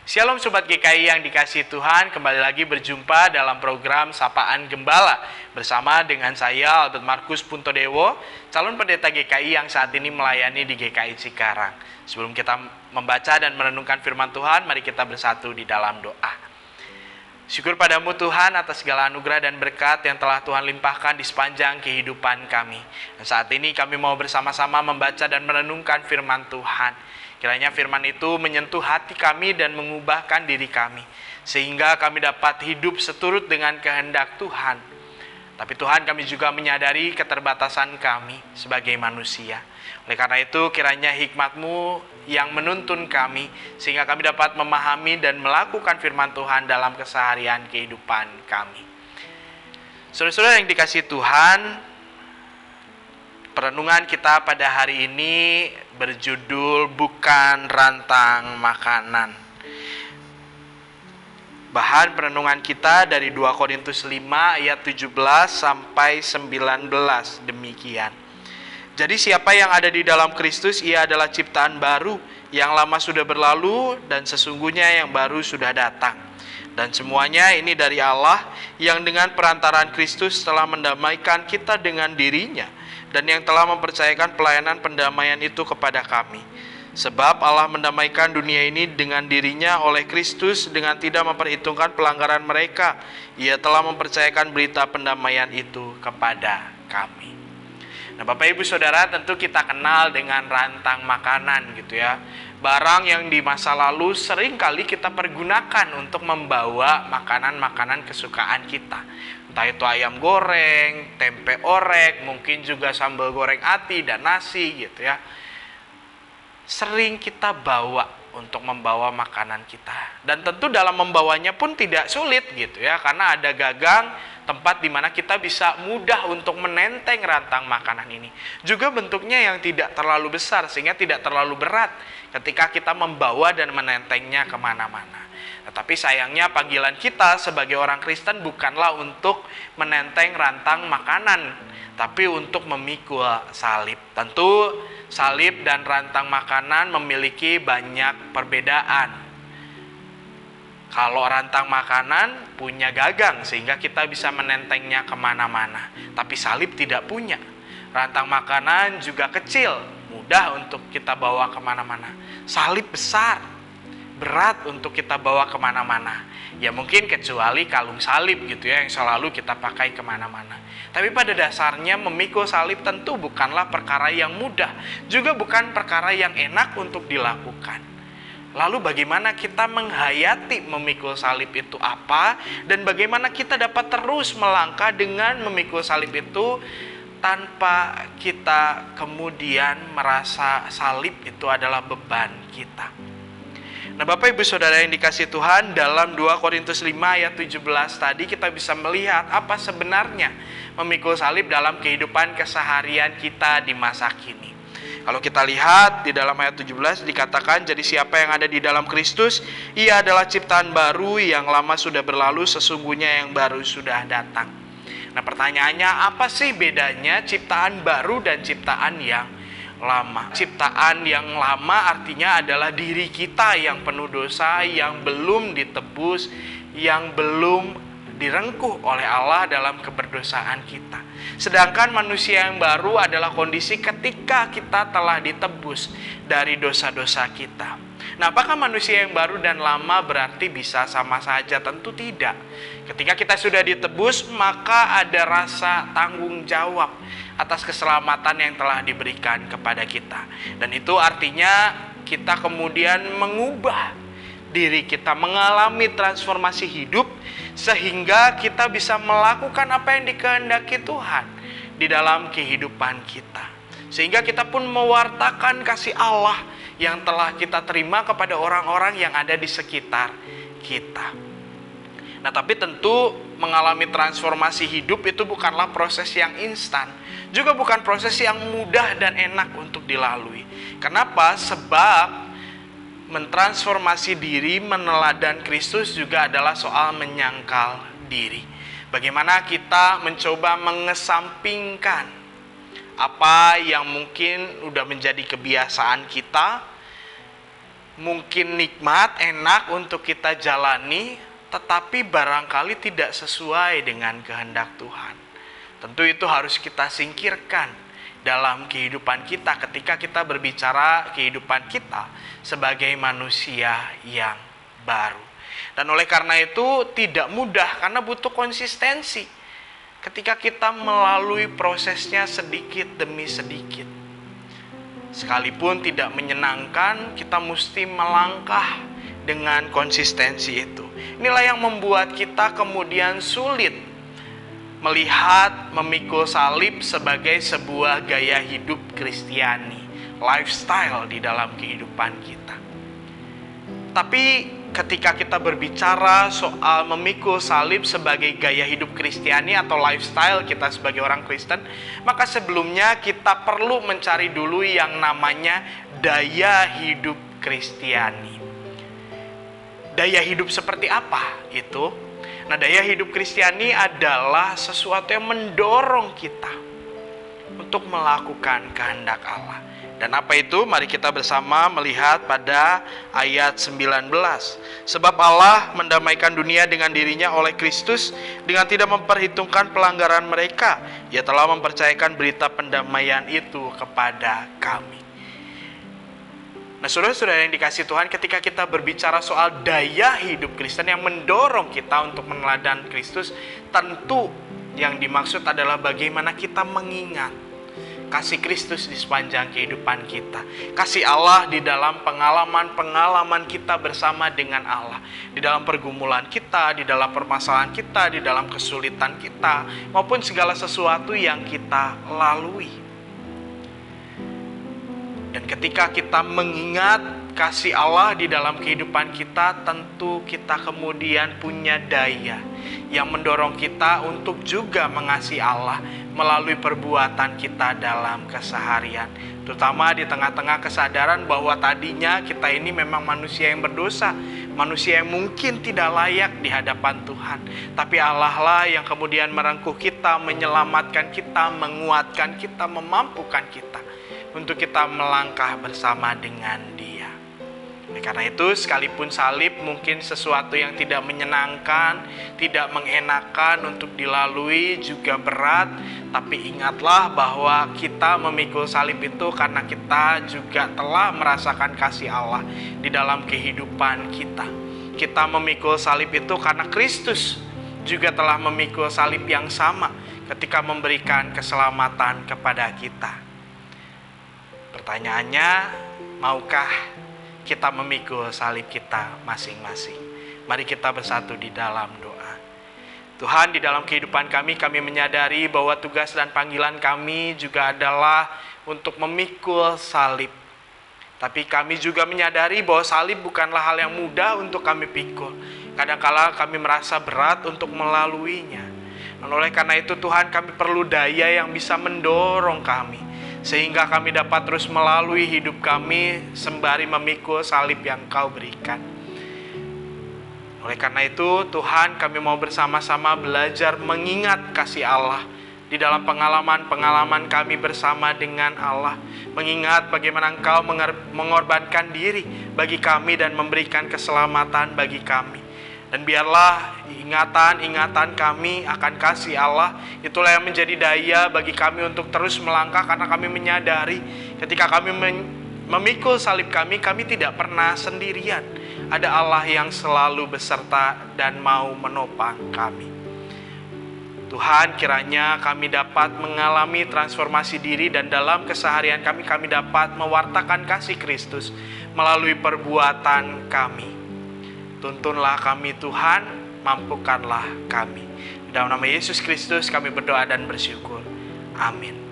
Shalom Sobat GKI yang dikasihi Tuhan, kembali lagi berjumpa dalam program Sapaan Gembala bersama dengan saya Albert Markus Puntodewo, calon pendeta GKI yang saat ini melayani di GKI Cikarang. Sebelum kita membaca dan merenungkan firman Tuhan, mari kita bersatu di dalam doa. Syukur padamu Tuhan atas segala anugerah dan berkat yang telah Tuhan limpahkan di sepanjang kehidupan kami. Dan saat ini kami mau bersama-sama membaca dan merenungkan firman Tuhan. Kiranya firman itu menyentuh hati kami dan mengubahkan diri kami, sehingga kami dapat hidup seturut dengan kehendak Tuhan. Tapi Tuhan, kami juga menyadari keterbatasan kami sebagai manusia. Oleh karena itu kiranya hikmat-Mu yang menuntun kami, sehingga kami dapat memahami dan melakukan firman Tuhan dalam keseharian kehidupan kami. Saudara-saudara yang dikasihi Tuhan, perenungan kita pada hari ini berjudul Bukan Rantang Makanan. Bahan perenungan kita dari 2 Korintus 5 ayat 17 sampai 19 demikian. Jadi siapa yang ada di dalam Kristus, ia adalah ciptaan baru, yang lama sudah berlalu dan sesungguhnya yang baru sudah datang. Dan semuanya ini dari Allah yang dengan perantaraan Kristus telah mendamaikan kita dengan dirinya, dan yang telah mempercayakan pelayanan pendamaian itu kepada kami. Sebab Allah mendamaikan dunia ini dengan dirinya oleh Kristus dengan tidak memperhitungkan pelanggaran mereka. Ia telah mempercayakan berita pendamaian itu kepada kami. Nah, Bapak Ibu Saudara, tentu kita kenal dengan rantang makanan gitu ya. Barang yang di masa lalu sering kali kita pergunakan untuk membawa makanan-makanan kesukaan kita. Entah itu ayam goreng, tempe orek, mungkin juga sambal goreng ati dan nasi gitu ya. Sering kita bawa untuk membawa makanan kita. Dan tentu dalam membawanya pun tidak sulit gitu ya, karena ada gagang, tempat di mana kita bisa mudah untuk menenteng rantang makanan ini. Juga bentuknya yang tidak terlalu besar sehingga tidak terlalu berat ketika kita membawa dan menentengnya kemana-mana. Tetapi sayangnya panggilan kita sebagai orang Kristen bukanlah untuk menenteng rantang makanan, tapi untuk memikul salib. Tentu salib dan rantang makanan memiliki banyak perbedaan. Kalau rantang makanan punya gagang sehingga kita bisa menentengnya kemana-mana, tapi salib tidak punya. Rantang makanan juga kecil, mudah untuk kita bawa kemana-mana. Salib besar, berat untuk kita bawa kemana-mana. Ya mungkin kecuali kalung salib gitu ya, yang selalu kita pakai kemana-mana. Tapi pada dasarnya memikul salib tentu bukanlah perkara yang mudah, juga bukan perkara yang enak untuk dilakukan. Lalu bagaimana kita menghayati memikul salib itu apa, dan bagaimana kita dapat terus melangkah dengan memikul salib itu tanpa kita kemudian merasa salib itu adalah beban kita. Nah, Bapak Ibu Saudara yang dikasihi Tuhan, dalam 2 Korintus 5 ayat 17 tadi kita bisa melihat apa sebenarnya memikul salib dalam kehidupan keseharian kita di masa kini. Kalau kita lihat di dalam ayat 17 dikatakan, jadi siapa yang ada di dalam Kristus, ia adalah ciptaan baru, yang lama sudah berlalu, sesungguhnya yang baru sudah datang. Nah, pertanyaannya, apa sih bedanya ciptaan baru dan ciptaan yang lama? Ciptaan yang lama artinya adalah diri kita yang penuh dosa, yang belum ditebus, yang belum direngkuh oleh Allah dalam keberdosaan kita. Sedangkan manusia yang baru adalah kondisi ketika kita telah ditebus dari dosa-dosa kita. Nah, apakah manusia yang baru dan lama berarti bisa sama saja? Tentu tidak. Ketika kita sudah ditebus, maka ada rasa tanggung jawab atas keselamatan yang telah diberikan kepada kita. Dan itu artinya kita kemudian mengubah diri kita, mengalami transformasi hidup, sehingga kita bisa melakukan apa yang dikehendaki Tuhan di dalam kehidupan kita. Sehingga kita pun mewartakan kasih Allah yang telah kita terima kepada orang-orang yang ada di sekitar kita. Nah, tapi tentu mengalami transformasi hidup itu bukanlah proses yang instan, juga bukan proses yang mudah dan enak untuk dilalui. Kenapa? Sebab mentransformasi diri, meneladan Kristus juga adalah soal menyangkal diri. Bagaimana kita mencoba mengesampingkan apa yang mungkin udah menjadi kebiasaan kita, mungkin nikmat, enak untuk kita jalani, tetapi barangkali tidak sesuai dengan kehendak Tuhan. Tentu itu harus kita singkirkan dalam kehidupan kita ketika kita berbicara kehidupan kita sebagai manusia yang baru. Dan oleh karena itu tidak mudah karena butuh konsistensi. Ketika kita melalui prosesnya sedikit demi sedikit. Sekalipun tidak menyenangkan, kita mesti melangkah dengan konsistensi itu. Inilah yang membuat kita kemudian sulit melihat memikul salib sebagai sebuah gaya hidup Kristiani, lifestyle di dalam kehidupan kita. Tapi ketika kita berbicara soal memikul salib sebagai gaya hidup Kristiani atau lifestyle kita sebagai orang Kristen, maka sebelumnya kita perlu mencari dulu yang namanya daya hidup Kristiani. Daya hidup seperti apa itu? Nah, daya hidup Kristiani adalah sesuatu yang mendorong kita untuk melakukan kehendak Allah. Dan apa itu? Mari kita bersama melihat pada ayat 19. Sebab Allah mendamaikan dunia dengan dirinya oleh Kristus dengan tidak memperhitungkan pelanggaran mereka. Ia telah mempercayakan berita pendamaian itu kepada kami. Nah, saudara-saudara yang dikasihi Tuhan, ketika kita berbicara soal daya hidup Kristen yang mendorong kita untuk meneladani Kristus, tentu yang dimaksud adalah bagaimana kita mengingat kasih Kristus di sepanjang kehidupan kita. Kasih Allah di dalam pengalaman-pengalaman kita bersama dengan Allah. Di dalam pergumulan kita, di dalam permasalahan kita, di dalam kesulitan kita, maupun segala sesuatu yang kita lalui. Dan ketika kita mengingat kasih Allah di dalam kehidupan kita, tentu kita kemudian punya daya yang mendorong kita untuk juga mengasihi Allah melalui perbuatan kita dalam keseharian. Terutama di tengah-tengah kesadaran bahwa tadinya kita ini memang manusia yang berdosa, manusia yang mungkin tidak layak di hadapan Tuhan. Tapi Allah lah yang kemudian merengkuh kita, menyelamatkan kita, menguatkan kita, memampukan kita untuk kita melangkah bersama dengan Dia. Oleh karena itu, sekalipun salib mungkin sesuatu yang tidak menyenangkan, tidak mengenakan untuk dilalui, juga berat, tapi ingatlah bahwa kita memikul salib itu karena kita juga telah merasakan kasih Allah di dalam kehidupan kita. Kita memikul salib itu karena Kristus juga telah memikul salib yang sama ketika memberikan keselamatan kepada kita. Pertanyaannya, maukah kita memikul salib kita masing-masing? Mari kita bersatu di dalam doa. Tuhan, di dalam kehidupan kami menyadari bahwa tugas dan panggilan kami juga adalah untuk memikul salib. Tapi kami juga menyadari bahwa salib bukanlah hal yang mudah untuk kami pikul. Kadang-kala kami merasa berat untuk melaluinya. Dan oleh karena itu Tuhan, kami perlu daya yang bisa mendorong kami, sehingga kami dapat terus melalui hidup kami sembari memikul salib yang Kau berikan. Oleh karena itu Tuhan, kami mau bersama-sama belajar mengingat kasih Allah di dalam pengalaman-pengalaman kami bersama dengan Allah. Mengingat bagaimana Engkau mengorbankan diri bagi kami dan memberikan keselamatan bagi kami. Dan biarlah ingatan-ingatan kami akan kasih Allah, itulah yang menjadi daya bagi kami untuk terus melangkah, karena kami menyadari ketika kami memikul salib kami tidak pernah sendirian. Ada Allah yang selalu beserta dan mau menopang kami. Tuhan, kiranya kami dapat mengalami transformasi diri dan dalam keseharian kami dapat mewartakan kasih Kristus melalui perbuatan kami. Tuntunlah kami Tuhan, mampukanlah kami. Dalam nama Yesus Kristus kami berdoa dan bersyukur. Amin.